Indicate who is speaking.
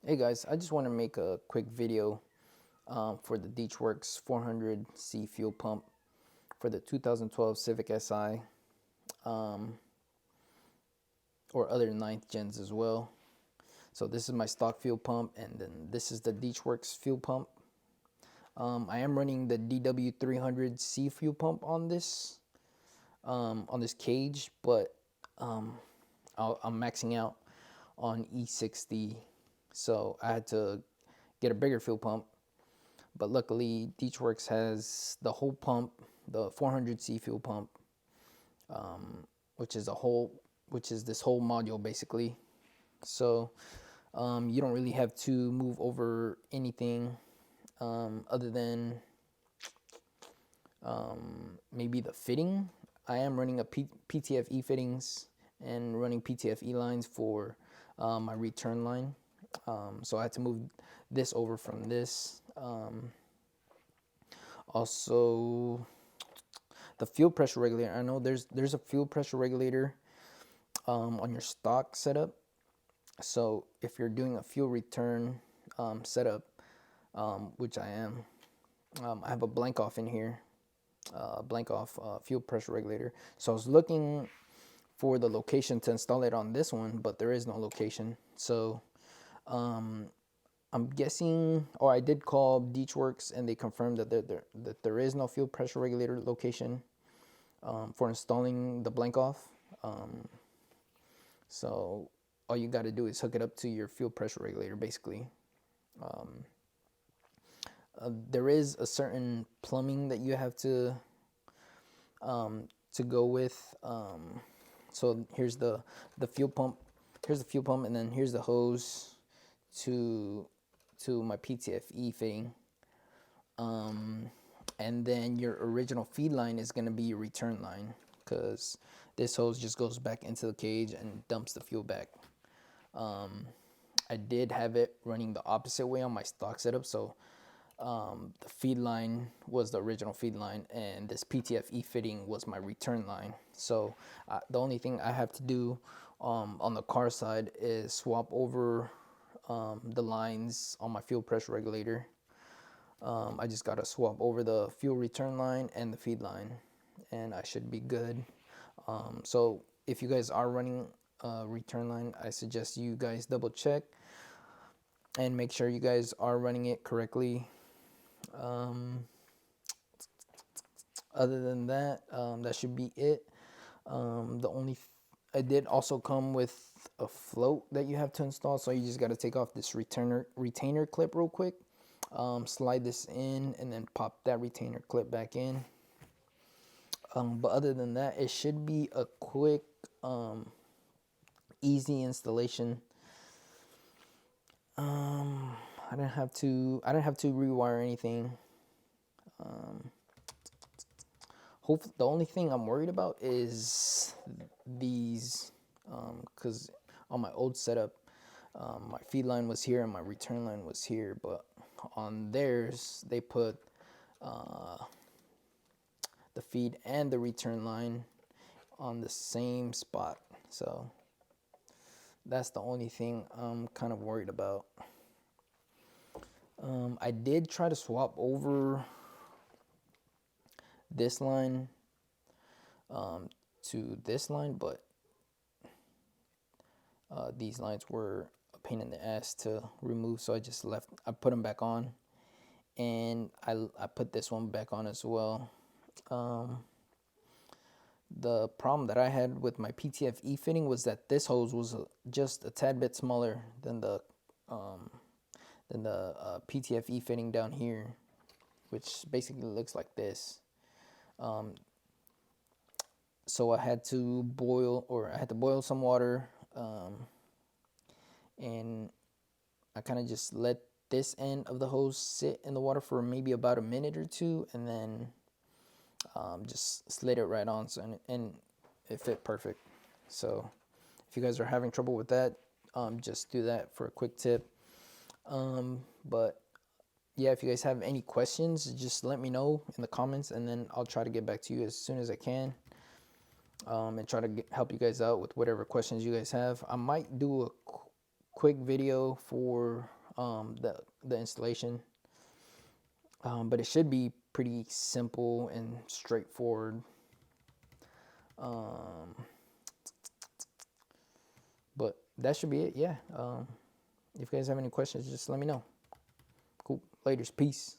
Speaker 1: Hey guys, I just want to make a quick video for the DW400C fuel pump for the 2012 Civic Si um, or other ninth gens as well. So this is my stock fuel pump, and then this is the DW fuel pump. I am running the DW300C fuel pump on this cage, but um, I'm maxing out on E60, so I had to get a bigger fuel pump. But luckily, DeechWorks has the whole pump, the 400C fuel pump, which is this whole module basically. So you don't really have to move over anything other than maybe the fitting. I am running a PTFE fittings and running PTFE lines for my return line. So I had to move this over from this. Also, the fuel pressure regulator. I know there's a fuel pressure regulator on your stock setup. So if you're doing a fuel return setup, which I am, I have a blank off in here, blank off fuel pressure regulator. So I was looking for the location to install it on this one, but there is no location. So I'm guessing, or I did call DeechWorks and they confirmed that there is no fuel pressure regulator location for installing the blank off. So all you got to do is hook it up to your fuel pressure regulator basically. There is a certain plumbing that you have to go with. So here's the fuel pump. Here's the fuel pump, and then here's the hose to my PTFE fitting. And then your original feed line is going to be your return line, because this hose just goes back into the cage and dumps the fuel back. I did have it running the opposite way on my stock setup, so the feed line was the original feed line, and this PTFE fitting was my return line. So the only thing I have to do on the car side is swap over the lines on my fuel pressure regulator. I just gotta swap over the fuel return line and the feed line, and I should be good. So if you guys are running a return line, I suggest you guys double check and make sure you guys are running it correctly. Other than that, that should be it. I did also come with a float that you have to install, so you just got to take off this retainer clip real quick, slide this in, and then pop that retainer clip back in. But other than that, it should be a quick, easy installation. I didn't have to rewire anything. Hopefully, the only thing I'm worried about is these, because on my old setup, my feed line was here and my return line was here, but on theirs they put the feed and the return line on the same spot. So that's the only thing I'm kind of worried about. I did try to swap over this line to this line, but these lines were a pain in the ass to remove, so I put them back on, and I put this one back on as well. The problem that I had with my PTFE fitting was that this hose was just a tad bit smaller than the PTFE fitting down here, which basically looks like this. So I had to boil some water, and I kind of just let this end of the hose sit in the water for maybe about a minute or two, and then just slid it right on, and it fit perfect. So if you guys are having trouble with that, just do that for a quick tip. But yeah, if you guys have any questions, just let me know in the comments, and then I'll try to get back to you as soon as I can, and try to help you guys out with whatever questions you guys have. I might do a quick video for the installation, but it should be pretty simple and straightforward. But that should be it. Yeah. If you guys have any questions, just let me know. Cool. Laters. Peace.